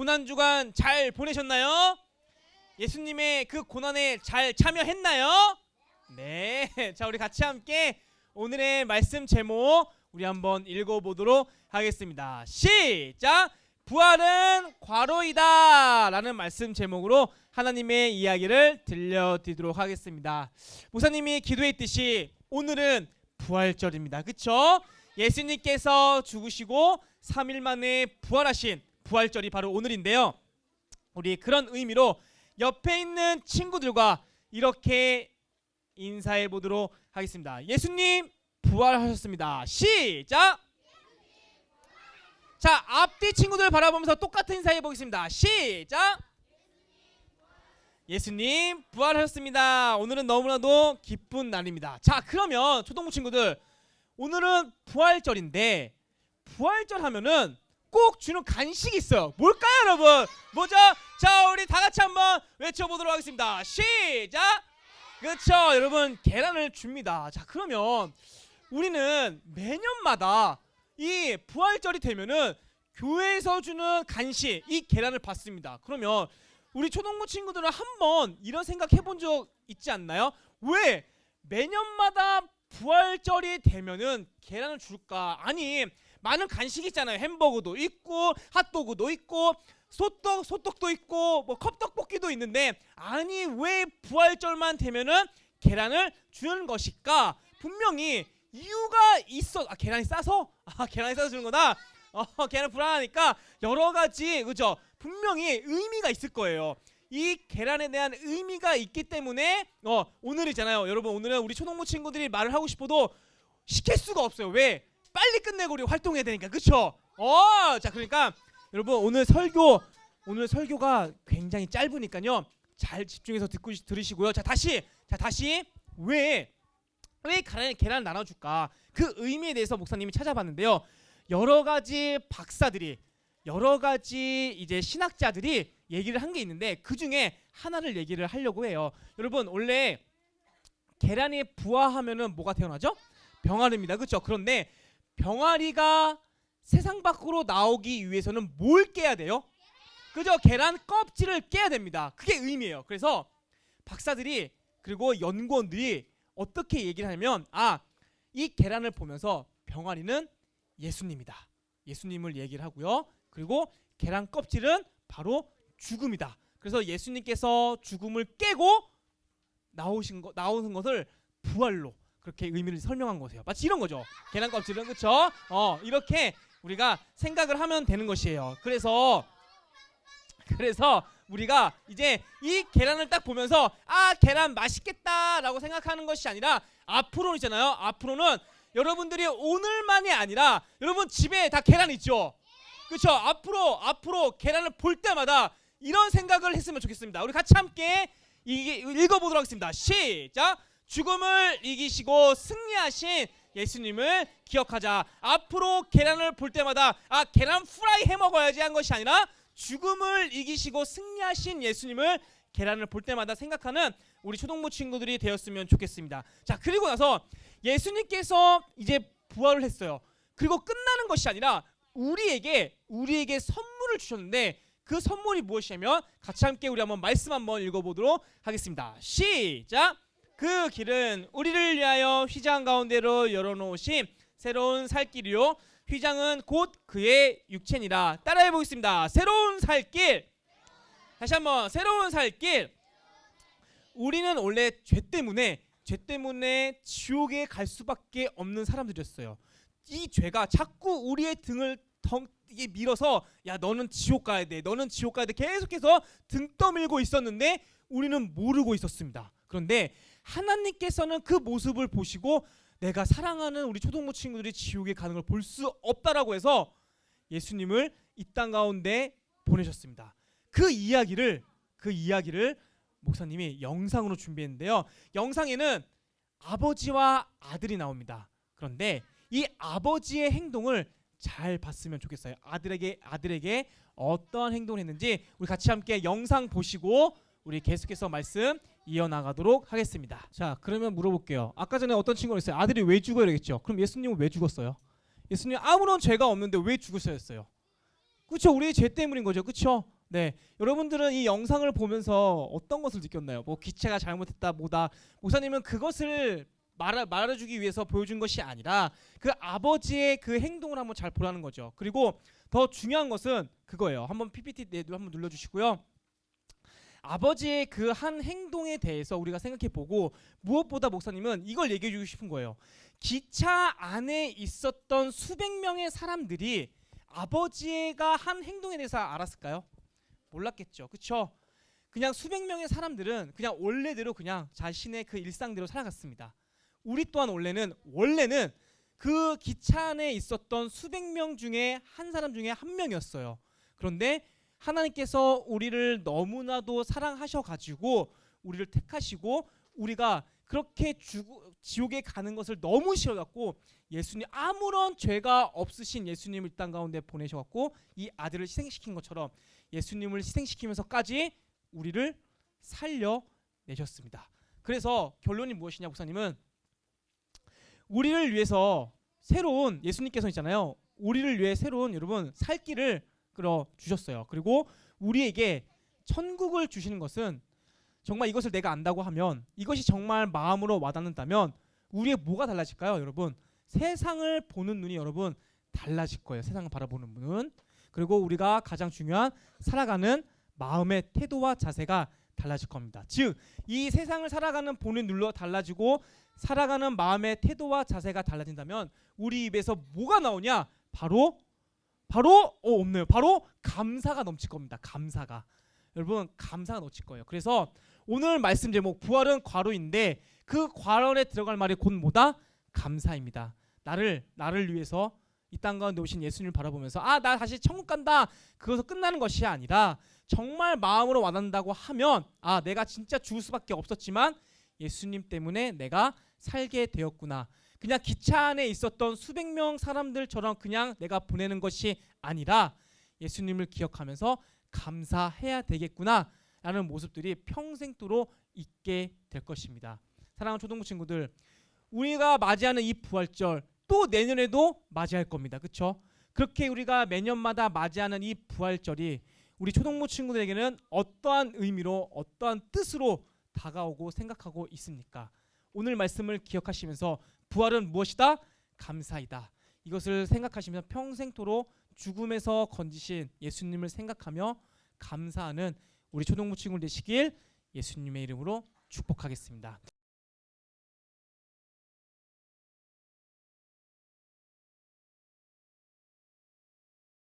고난주간 잘 보내셨나요? 예수님의 그 고난에 잘 참여했나요? 네. 자, 우리 같이 함께 오늘의 말씀 제목 우리 한번 읽어보도록 하겠습니다. 시작! 부활은 과로이다 라는 말씀 제목으로 하나님의 이야기를 들려드리도록 하겠습니다. 목사님이 기도했듯이 오늘은 부활절입니다. 그쵸? 예수님께서 죽으시고 3일 만에 부활하신 부활절이 바로 오늘인데요. 우리 그런 의미로 옆에 있는 친구들과 이렇게 인사해 보도록 하겠습니다. 예수님 부활하셨습니다. 시작! 자, 앞뒤 친구들 바라보면서 똑같은 인사해 보겠습니다. 시작! 예수님 부활하셨습니다. 오늘은 너무나도 기쁜 날입니다. 자, 그러면 초등부 친구들, 오늘은 부활절인데 부활절 하면은 꼭 주는 간식이 있어요. 뭘까요, 여러분? 뭐죠? 자, 우리 다 같이 한번 외쳐보도록 하겠습니다. 시작! 그렇죠, 여러분, 계란을 줍니다. 자, 그러면 우리는 매년마다 이 부활절이 되면은 교회에서 주는 간식, 이 계란을 받습니다. 그러면 우리 초등부 친구들은 한번 이런 생각 해본 적 있지 않나요? 왜 매년마다 부활절이 되면은 계란을 줄까? 아니, 많은 간식이 있잖아요. 햄버거도 있고 핫도그도 있고 소떡도 있고 뭐 컵떡볶이도 있는데, 아니 왜 부활절만 되면은 계란을 주는 것일까? 분명히 이유가 있어. 계란이 싸서? 계란이 싸서 주는 거다. 계란 불안하니까 여러 가지, 그죠? 분명히 의미가 있을 거예요. 이 계란에 대한 의미가 있기 때문에 오늘이잖아요. 여러분, 오늘은 우리 초등부 친구들이 말을 하고 싶어도 시킬 수가 없어요. 왜? 빨리 끝내고 우리 활동해야 되니까. 그쵸? 자, 그러니까 여러분, 오늘 설교가 굉장히 짧으니까요, 잘 집중해서 들으시고요. 자, 다시 왜 계란을 나눠줄까? 그 의미에 대해서 목사님이 찾아봤는데요. 여러 가지 박사들이, 여러 가지 이제 신학자들이 얘기를 한 게 있는데, 그 중에 하나를 얘기를 하려고 해요. 여러분, 원래 계란이 부화하면은 뭐가 태어나죠? 병아리입니다. 그렇죠? 그런데 병아리가 세상 밖으로 나오기 위해서는 뭘 깨야 돼요? 그죠? 계란 껍질을 깨야 됩니다. 그게 의미예요. 그래서 박사들이, 그리고 연구원들이 어떻게 얘기를 하냐면, 이 계란을 보면서 병아리는 예수님이다, 예수님을 얘기를 하고요. 그리고 계란 껍질은 바로 죽음이다. 그래서 예수님께서 죽음을 깨고 나오는 것을 부활로, 그렇게 의미를 설명한 거세요. 마치 이런 거죠. 계란 껍질은, 그렇죠? 이렇게 우리가 생각을 하면 되는 것이에요. 그래서 우리가 이제 이 계란을 딱 보면서 계란 맛있겠다라고 생각하는 것이 아니라, 앞으로는 여러분들이 오늘만이 아니라 여러분 집에 다 계란 있죠? 그렇죠? 앞으로 계란을 볼 때마다 이런 생각을 했으면 좋겠습니다. 우리 같이 함께 읽어보도록 하겠습니다. 시작! 죽음을 이기시고 승리하신 예수님을 기억하자. 앞으로 계란을 볼 때마다 계란 프라이 해 먹어야지 한 것이 아니라, 죽음을 이기시고 승리하신 예수님을 계란을 볼 때마다 생각하는 우리 초등부 친구들이 되었으면 좋겠습니다. 자, 그리고 나서 예수님께서 이제 부활을 했어요. 그리고 끝나는 것이 아니라 우리에게 선물을 주셨는데, 그 선물이 무엇이냐면, 같이 함께 우리 한번 말씀 한번 읽어보도록 하겠습니다. 시작! 그 길은 우리를 위하여 휘장 가운데로 열어놓으신 새로운 살길이요, 휘장은 곧 그의 육체니라. 따라해 보겠습니다. 새로운 살길. 다시 한번, 새로운 살길. 우리는 원래 죄 때문에 지옥에 갈 수밖에 없는 사람들이었어요. 이 죄가 자꾸 우리의 등을 이게 밀어서, 야, 너는 지옥 가야 돼, 너는 지옥 가야 돼, 계속해서 등 떠밀고 있었는데 우리는 모르고 있었습니다. 그런데 하나님께서는 그 모습을 보시고 내가 사랑하는 우리 초동부 친구들이 지옥에 가는 걸 볼 수 없다라고 해서 예수님을 이 땅 가운데 보내셨습니다. 그 이야기를 목사님이 영상으로 준비했는데요. 영상에는 아버지와 아들이 나옵니다. 그런데 이 아버지의 행동을 잘 봤으면 좋겠어요. 아들에게 어떤 행동을 했는지 우리 같이 함께 영상 보시고 우리 계속해서 말씀 이어나가도록 하겠습니다. 자, 그러면 물어볼게요. 아까 전에 어떤 친구가 있어요. 아들이 왜 죽어야 되겠죠? 그럼 예수님은 왜 죽었어요? 예수님 아무런 죄가 없는데 왜 죽으셔야 했어요? 그렇죠? 우리의 죄 때문인 거죠. 그렇죠? 네, 여러분들은 이 영상을 보면서 어떤 것을 느꼈나요? 뭐 기체가 잘못했다 뭐다. 목사님은 그것을 말해주기 위해서 보여준 것이 아니라 그 아버지의 그 행동을 한번 잘 보라는 거죠. 그리고 더 중요한 것은 그거예요. 한번 PPT 내도 한번 눌러주시고요. 아버지의 그 한 행동에 대해서 우리가 생각해보고 무엇보다 목사님은 이걸 얘기해주고 싶은 거예요. 기차 안에 있었던 수백 명의 사람들이 아버지가 한 행동에 대해서 알았을까요? 몰랐겠죠. 그렇죠? 그냥 수백 명의 사람들은 그냥 원래대로 그냥 자신의 그 일상대로 살아갔습니다. 우리 또한 원래는 그 기차 안에 있었던 수백 명 중에 한 사람 중에 한 명이었어요. 그런데 하나님께서 우리를 너무나도 사랑하셔가지고 우리를 택하시고 우리가 그렇게 지옥에 가는 것을 너무 싫어갖고 예수님 아무런 죄가 없으신 예수님을 이 땅 가운데 보내셔갖고 이 아들을 희생시킨 것처럼 예수님을 희생시키면서까지 우리를 살려내셨습니다. 그래서 결론이 무엇이냐 목사님은 우리를 위해서 새로운 예수님께서 있잖아요. 우리를 위해 새로운 여러분 살 길을 끌어 주셨어요. 그리고 우리에게 천국을 주시는 것은 정말 이것을 내가 안다고 하면 이것이 정말 마음으로 와닿는다면 우리의 뭐가 달라질까요? 여러분 세상을 보는 눈이 여러분 달라질 거예요. 세상을 바라보는 눈은. 그리고 우리가 가장 중요한 살아가는 마음의 태도와 자세가 달라질 겁니다. 즉 이 세상을 살아가는 보는 눈로 달라지고 살아가는 마음의 태도와 자세가 달라진다면 우리 입에서 뭐가 나오냐? 바로 없네요. 바로 감사가 넘칠 겁니다. 감사가. 여러분 감사가 넘칠 거예요. 그래서 오늘 말씀 제목 부활은 괄호인데 그 괄호에 들어갈 말이 곧 뭐다? 감사입니다. 나를 위해서 이 땅 가운데 오신 예수님을 바라보면서 나 다시 천국 간다. 그것서 끝나는 것이 아니라 정말 마음으로 와닿는다고 하면 내가 진짜 죽을 수밖에 없었지만 예수님 때문에 내가 살게 되었구나. 그냥 기차 안에 있었던 수백 명 사람들처럼 그냥 내가 보내는 것이 아니라 예수님을 기억하면서 감사해야 되겠구나 라는 모습들이 평생도록 있게 될 것입니다. 사랑하는 초등부 친구들, 우리가 맞이하는 이 부활절 또 내년에도 맞이할 겁니다. 그렇죠? 그렇게 우리가 매년마다 맞이하는 이 부활절이 우리 초등부 친구들에게는 어떠한 의미로 어떠한 뜻으로 다가오고 생각하고 있습니까? 오늘 말씀을 기억하시면서 부활은 무엇이다? 감사이다. 이것을 생각하시면서 평생토록 죽음에서 건지신 예수님을 생각하며 감사하는 우리 초등부 친구들 되시길 예수님의 이름으로 축복하겠습니다.